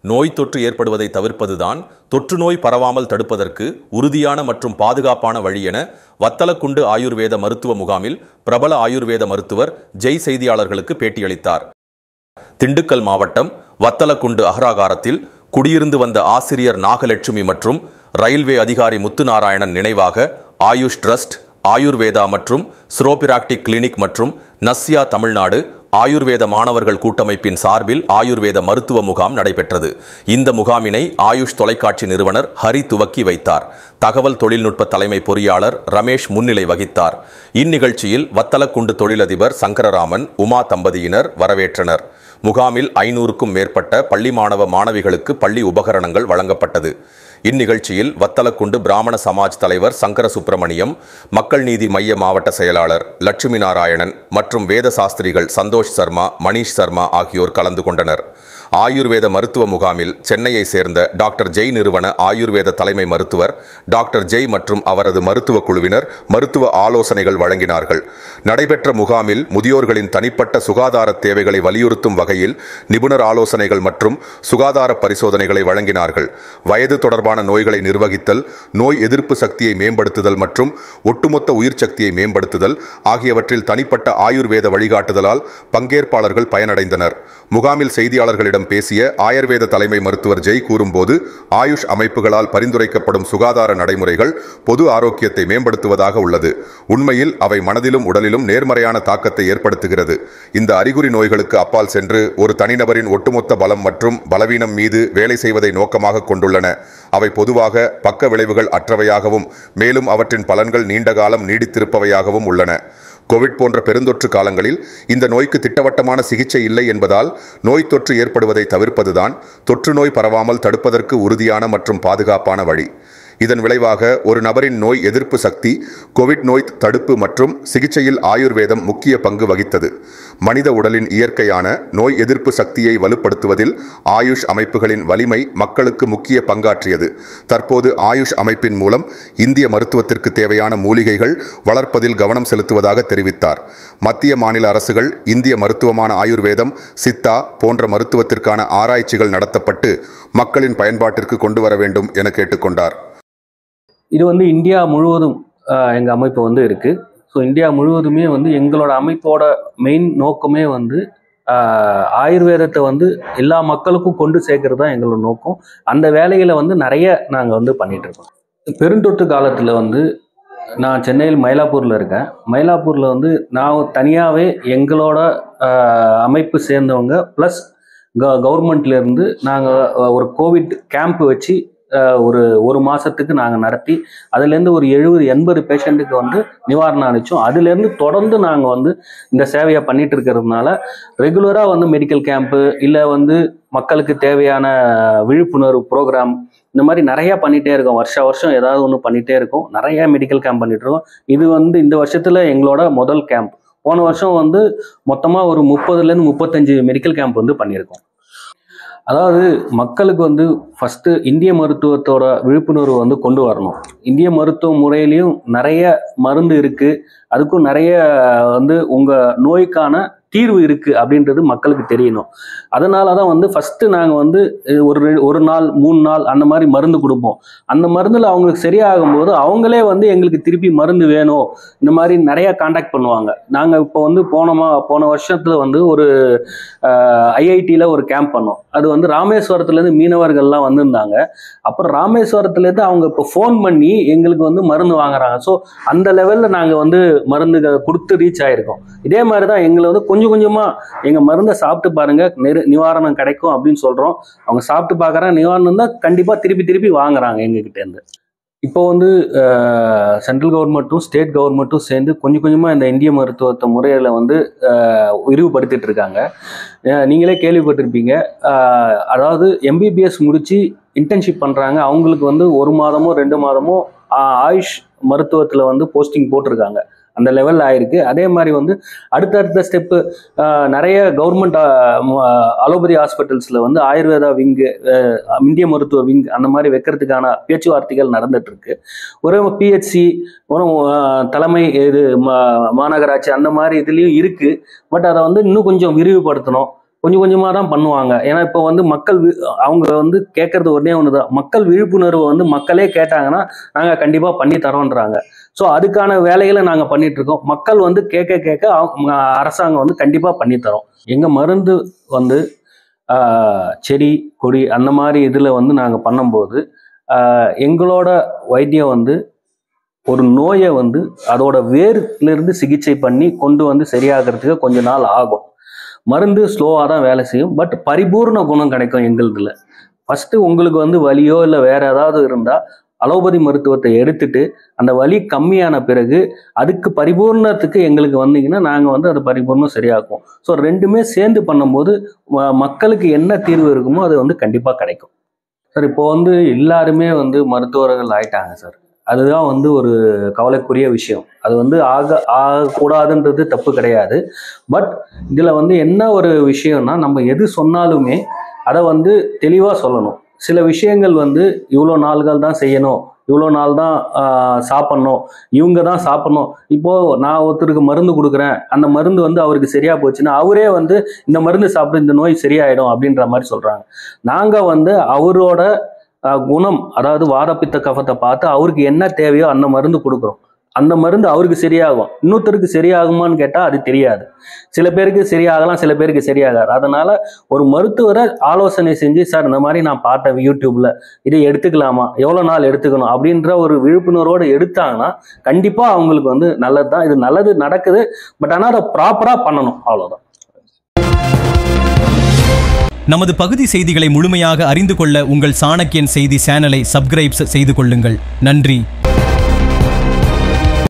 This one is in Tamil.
நோய் தொற்று ஏற்படுவதை தவிர்ப்பதுதான் தொற்று நோய் பரவாமல் தடுப்பதற்கு உறுதியான மற்றும் பாதுகாப்பான வழி என வத்தலக்குண்டு ஆயுர்வேத மருத்துவ முகாமில் பிரபல ஆயுர்வேத மருத்துவர் ஜெய் செய்தியாளர்களுக்கு பேட்டியளித்தார். திண்டுக்கல் மாவட்டம் வத்தலக்குண்டு அகராகாரத்தில் குடியிருந்து வந்த ஆசிரியர் நாகலட்சுமி மற்றும் ரயில்வே அதிகாரி முத்துநாராயணன் நினைவாக ஆயுஷ் ட்ரஸ்ட், ஆயுர்வேதா மற்றும் ஸ்ரோபிராக்டிக் கிளினிக் மற்றும் நஸ்யா தமிழ்நாடு ஆயுர்வேத மாணவர்கள் கூட்டமைப்பின் சார்பில் ஆயுர்வேத மருத்துவ முகாம் நடைபெற்றது. இந்த முகாமினை ஆயுஷ் தொலைக்காட்சி நிறுவனர் ஹரி துவக்கி வைத்தார். தகவல் தொழில்நுட்ப தலைமை பொறியாளர் ரமேஷ் முன்னிலை வகித்தார். இந்நிகழ்ச்சியில் வத்தலக்குண்டு தொழிலதிபர் சங்கரராமன், உமா தம்பதியினர் வரவேற்றனர். முகாமில் 500க்கும் மேற்பட்ட பள்ளி மாணவ மாணவிகளுக்கு பள்ளி உபகரணங்கள் வழங்கப்பட்டது. இந்நிகழ்ச்சியில் வத்தலக்குண்டு பிராமண சமாஜ் தலைவர் சங்கர சுப்பிரமணியம், மக்கள் நீதி மைய மாவட்ட செயலாளர் லட்சுமி நாராயணன் மற்றும் வேத சாஸ்திரிகள் சந்தோஷ் சர்மா, மணிஷ் சர்மா ஆகியோர் கலந்து கொண்டனர். ஆயுர்வேத மருத்துவ முகாமில் சென்னையை சேர்ந்த டாக்டர் ஜெய் நிறுவன ஆயுர்வேத தலைமை மருத்துவர் டாக்டர் ஜெய் மற்றும் அவரது மருத்துவ குழுவினர் மருத்துவ ஆலோசனைகள் வழங்கினார்கள். நடைபெற்ற முகாமில் முதியோர்களின் தனிப்பட்ட சுகாதார தேவைகளை வலியுறுத்தும் வகையில் நிபுணர் ஆலோசனைகள் மற்றும் சுகாதார பரிசோதனைகளை வழங்கினார்கள். வயது தொடர்பான நோய்களை நிர்வகித்தல், நோய் எதிர்ப்பு சக்தியை மேம்படுத்துதல் மற்றும் ஒட்டுமொத்த உயிர் சக்தியை மேம்படுத்துதல் ஆகியவற்றில் தனிப்பட்ட ஆயுர்வேத வழிகாட்டுதலால் பங்கேற்பாளர்கள் பயனடைந்தனர். முகாமில் செய்தியாளர்களிடம் பேசிய ஆயுர்வேத தலைமை மருத்துவர் ஜெய் கூறும்போது, ஆயுஷ் அமைப்புகளால் பரிந்துரைக்கப்படும் சுகாதார நடைமுறைகள் பொது ஆரோக்கியத்தை மேம்படுத்துவதாக உள்ளது. உண்மையில் அவை மனதிலும் உடலிலும் நேர்மறையான தாக்கத்தை ஏற்படுத்துகிறது. இந்த அறிகுறி நோய்களுக்கு அப்பால் சென்று ஒரு தனிநபரின் ஒட்டுமொத்த பலம் மற்றும் பலவீனம் மீது வேலை செய்வதை நோக்கமாக கொண்டுள்ளன. அவை பொதுவாக பக்க விளைவுகள் அற்றவையாகவும் மேலும் அவற்றின் பலன்கள் நீண்ட காலம் நீடித்திருப்பவையாகவும் உள்ளன. கோவிட் போன்ற பெருந்தொற்று காலங்களில் இந்த நோய்க்கு திட்டவட்டமான சிகிச்சை இல்லை என்பதால் நோய் தொற்று ஏற்படுவதை தவிர்ப்பதுதான் தொற்று நோய் பரவாமல் தடுப்பதற்கு உறுதியான மற்றும் பாதுகாப்பான வழி. இதன் விளைவாக ஒரு நபரின் நோய் எதிர்ப்பு சக்தி, கோவிட் நோய் தடுப்பு மற்றும் சிகிச்சையில் ஆயுர்வேதம் முக்கிய பங்கு வகித்தது. மனித உடலின் இயற்கையான நோய் எதிர்ப்பு சக்தியை வலுப்படுத்துவதில் ஆயுஷ் அமைப்புகளின் வலிமை மக்களுக்கு முக்கிய பங்காற்றியது. தற்போது ஆயுஷ் அமைப்பின் மூலம் இந்திய மருத்துவத்திற்கு தேவையான மூலிகைகள் வளர்ப்பதில் கவனம் செலுத்துவதாக தெரிவித்தார். மத்திய மாநில அரசுகள் இந்திய மருத்துவமான ஆயுர்வேதம், சித்தா போன்ற மருத்துவத்திற்கான ஆராய்ச்சிகள் நடத்தப்பட்டு மக்களின் பயன்பாட்டிற்கு கொண்டு வர வேண்டும் என கேட்டுக்கொண்டார். இது இந்தியா முழுவதும் எங்கள் அமைப்பு இருக்குது. ஸோ இந்தியா முழுவதுமே எங்களோட அமைப்போட மெயின் நோக்கமே ஆயுர்வேதத்தை எல்லா மக்களுக்கும் கொண்டு சேர்க்கறது தான் எங்களோட நோக்கம். அந்த வேலைகளை நிறைய நாங்கள் பண்ணிகிட்ருக்கோம். பெருந்தொற்று காலத்தில் நான் சென்னையில் மயிலாப்பூரில் இருக்கேன். மயிலாப்பூரில் நான் தனியாகவே எங்களோட அமைப்பு சேர்ந்தவங்க ப்ளஸ் கவர்மெண்ட்லேருந்து நாங்கள் ஒரு கோவிட் கேம்ப் வச்சு ஒரு மாதத்துக்கு நாங்கள் நடத்தி அதுலேருந்து ஒரு 70-80 பேஷண்ட்டுக்கு நிவாரணம் அளித்தோம். அதுலேருந்து தொடர்ந்து நாங்கள் இந்த சேவையை பண்ணிட்டு இருக்கிறதுனால ரெகுலராக மெடிக்கல் கேம்ப்பு இல்லை மக்களுக்கு தேவையான விழிப்புணர்வு ப்ரோக்ராம் இந்த மாதிரி நிறையா பண்ணிகிட்டே இருக்கோம். வருஷம் ஏதாவது ஒன்று பண்ணிகிட்டே இருக்கோம். நிறையா மெடிக்கல் கேம்ப் பண்ணிகிட்ருக்கோம். இது இந்த வருஷத்தில் எங்களோட முதல் கேம்ப். போன வருஷம் மொத்தமாக ஒரு 30-35 மெடிக்கல் கேம்ப் பண்ணியிருக்கோம். அதாவது மக்களுக்கு ஃபஸ்ட்டு இந்திய மருத்துவத்தோட விழிப்புணர்வு கொண்டு வரணும். இந்திய மருத்துவ முறையிலையும் நிறைய மருந்து இருக்குது. அதுக்கும் நிறைய உங்கள் நோய்க்கான தீர்வு இருக்குது அப்படின்றது மக்களுக்கு தெரியணும். அதனால தான் ஃபஸ்ட்டு நாங்கள் ஒரு நாள் 3 நாள் அந்த மாதிரி மருந்து கொடுப்போம். அந்த மருந்தில் அவங்களுக்கு சரியாகும்போது அவங்களே எங்களுக்கு திருப்பி மருந்து வேணும் இந்த மாதிரி நிறையா காண்டாக்ட் பண்ணுவாங்க. நாங்கள் இப்போ போன வருஷத்தில் ஒரு ஐஐடியில் ஒரு கேம்ப் பண்ணோம். அது ராமேஸ்வரத்துலேருந்து மீனவர்கள்லாம் வந்திருந்தாங்க. அப்புறம் ராமேஸ்வரத்துலேருந்து அவங்க இப்போ ஃபோன் பண்ணி எங்களுக்கு மருந்து வாங்குறாங்க. ஸோ அந்த லெவலில் நாங்கள் மருந்துகள் கொடுத்து ரீச் ஆகிருக்கோம். இதே மாதிரி தான் எங்களை கொஞ்சம் கொஞ்சமாக எங்கள் மருந்தை சாப்பிட்டு பாருங்கள், நிவாரணம் கிடைக்கும் அப்படின்னு சொல்கிறோம். அவங்க சாப்பிட்டு பார்க்குறாங்க, நிவாரணம் தான் கண்டிப்பாக திருப்பி வாங்குறாங்க எங்ககிட்டேருந்து. இப்போ சென்ட்ரல் கவர்மெண்ட்டும் ஸ்டேட் கவர்மெண்ட்டும் சேர்ந்து கொஞ்சம் கொஞ்சமாக இந்த இந்திய மருத்துவத்தை முறையில் விரிவுபடுத்திட்டு இருக்காங்க. நீங்களே கேள்விப்பட்டிருப்பீங்க. அதாவது எம்பிபிஎஸ் முடித்து இன்டர்ன்ஷிப் பண்ணுறாங்க. அவங்களுக்கு 1 மாதமோ 2 மாதமோ ஆயுஷ் மருத்துவத்தில் போஸ்டிங் போட்டிருக்காங்க. அந்த லெவலில் ஆயிருக்கு. அதே மாதிரி அடுத்தடுத்த ஸ்டெப்பு நிறைய கவர்மெண்ட் அலோபதி ஹாஸ்பிட்டல்ஸில் ஆயுர்வேதா விங்கு, இந்திய மருத்துவ விங் அந்த மாதிரி வைக்கிறதுக்கான பேச்சுவார்த்தைகள் நடந்துகிட்ருக்கு. ஒரு பிஹெச்சி, ஒரு தலைமை இது மாநகராட்சி அந்த மாதிரி இதுலேயும் இருக்குது. பட் அதை இன்னும் கொஞ்சம் விரிவுபடுத்தணும். கொஞ்சம் கொஞ்சமாக தான் பண்ணுவாங்க. ஏன்னா இப்போ வந்து மக்கள் அவங்க வந்து கேட்கறது ஒன்றே ஒன்று தான், மக்கள் விழிப்புணர்வு வந்து மக்களே கேட்டாங்கன்னா நாங்கள் கண்டிப்பாக பண்ணி தரோன்றாங்க. ஸோ அதுக்கான வேலைகளை நாங்கள் பண்ணிட்டு இருக்கோம். மக்கள் வந்து கேட்க கேட்க அரசாங்கம் வந்து கண்டிப்பாக பண்ணித்தரோம். எங்கள் மருந்து வந்து செடி கொடி அந்த மாதிரி இதில் வந்து நாங்கள் பண்ணும்போது எங்களோட வைத்தியம் வந்து ஒரு நோயை வந்து அதோட வேர்லேருந்து சிகிச்சை பண்ணி கொண்டு வந்து சரியாகிறதுக்கு கொஞ்ச நாள் ஆகும். மருந்து ஸ்லோவாக தான் வேலை செய்யும், பட் பரிபூர்ண குணம் கிடைக்கும் எங்களுதுல. ஃபஸ்ட்டு உங்களுக்கு வந்து வலியோ இல்லை வேற ஏதாவது இருந்தால் அலோபதி மருத்துவத்தை எடுத்துட்டு அந்த வலி கம்மியான பிறகு அதுக்கு பரிபூர்ணத்துக்கு எங்களுக்கு வந்தீங்கன்னா நாங்கள் வந்து அது பரிபூர்ணம் சரியாக்கும். ஸோ ரெண்டுமே சேர்ந்து பண்ணும்போது மக்களுக்கு என்ன தீர்வு இருக்குமோ அது வந்து கண்டிப்பாக கிடைக்கும் சார். இப்போ வந்து எல்லாருமே வந்து மருத்துவர்கள் ஆயிட்டாங்க சார். அதுதான் வந்து ஒரு கவலைக்குரிய விஷயம். அது வந்து ஆகக்கூடாதுன்றது தப்பு கிடையாது. பட் இதில் வந்து என்ன ஒரு விஷயம்னா, நம்ம எது சொன்னாலுமே அதை வந்து தெளிவாக சொல்லணும். சில விஷயங்கள் வந்து இவ்வளோ நாள்கள் தான் செய்யணும், இவ்வளோ நாள் தான் சாப்பிட்ணும், இவங்க தான் சாப்பிட்ணும். இப்போது நான் ஒருத்தருக்கு மருந்து கொடுக்குறேன், அந்த மருந்து வந்து அவருக்கு சரியாக போச்சுன்னா அவரே வந்து இந்த மருந்து சாப்பிட்டு இந்த நோய் சரியாயிடும் அப்படின்ற மாதிரி சொல்கிறாங்க. நாங்கள் வந்து அவரோட குணம், அதாவது வாதப்பித்த கஃபத்தை பார்த்து அவருக்கு என்ன தேவையோ அந்த மருந்து கொடுக்குறோம். அந்த மருந்து அவருக்கு சரியாகும். இன்னொருத்தருக்கு சரியாகுமான்னு கேட்டால் அது தெரியாது. சில பேருக்கு சரியாகலாம், சில பேருக்கு சரியாகாது. அதனால ஒரு மருத்துவரை ஆலோசனை செஞ்சு, சார் இந்த மாதிரி நான் பார்த்தேன் யூடியூப்ல, இதை எடுத்துக்கலாமா, எவ்வளோ நாள் எடுத்துக்கணும் அப்படின்ற ஒரு விழிப்புணர்வோடு எடுத்தாங்கன்னா கண்டிப்பாக அவங்களுக்கு வந்து நல்லது தான். இது நல்லது நடக்குது, பட் ஆனால் அதை ப்ராப்பராக பண்ணணும், அவ்வளோதான். நமது பகுதி செய்திகளை முழுமையாக அறிந்து கொள்ள உங்கள் சாணக்கியன் செய்தி சேனலை சப்ஸ்கிரைப் செய்து கொள்ளுங்கள். நன்றி.